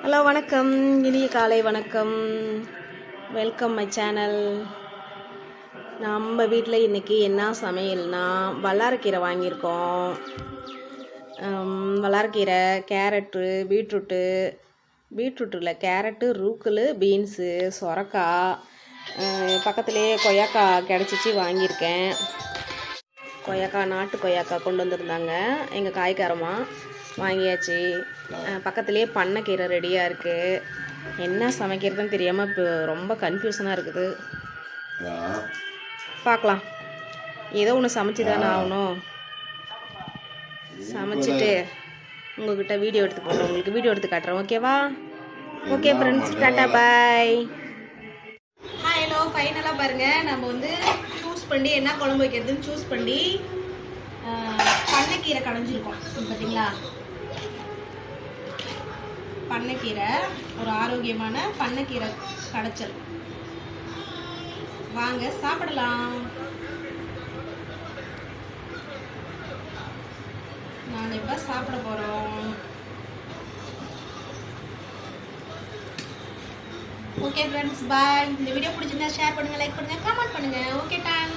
Hello வணக்கம், இனிய காலை வணக்கம். Welcome my channel. நம்ம வீட்டில் இன்றைக்கி என்ன சமையல்னா வல்லாரக்கீரை வாங்கியிருக்கோம். வல்லாரக்கீரை, கேரட்டு, பீட்ரூட்டு இல்லை கேரட்டு, ரூக்கலு, பீன்ஸு, சொரக்காய், பக்கத்துலேயே கொய்யாக்காய் கிடச்சிச்சு வாங்கியிருக்கேன். நாட்டு கொய்யாக்காய் கொண்டு வந்திருந்தாங்க எங்கள் காய்காரமா, வாங்கியாச்சு. பக்கத்துலேயே பண்ணைக்கீரை ரெடியாக இருக்குது. என்ன சமைக்கிறதுன்னு தெரியாமல் இப்போ ரொம்ப கன்ஃபியூஷனாக இருக்குது. பார்க்கலாம், ஏதோ ஒன்று சமைச்சு தானே ஆகணும். சமைச்சிட்டு உங்கள்கிட்ட வீடியோ எடுத்து போடுறேன், உங்களுக்கு வீடியோ எடுத்து காட்டுறேன். ஓகேவா? ஓகே ஃப்ரெண்ட்ஸ், டாட்டா பாய். ஹலோ, ஃபைனலாக பாருங்கள், நம்ம வந்து சூஸ் பண்ணி என்ன குழம்பு வைக்கிறதுன்னு சூஸ் பண்ணி பண்ணைக்கீரை கடைஞ்சிருக்கோம். பார்த்தீங்களா, பண்ணைக்கீரை, ஒரு ஆரோக்கியமான பண்ணைக்கீரை கடைச்சல். வாங்க சாப்பிடலாம். நாங்கள் இப்போ சாப்பிட போகிறோம். Okay friends, bye. இந்த வீடியோ பிடிச்சிருந்தா ஷேர் பண்ணுங்கள், லைக் பண்ணுங்கள், கமெண்ட் பண்ணுங்கள். Okay Don.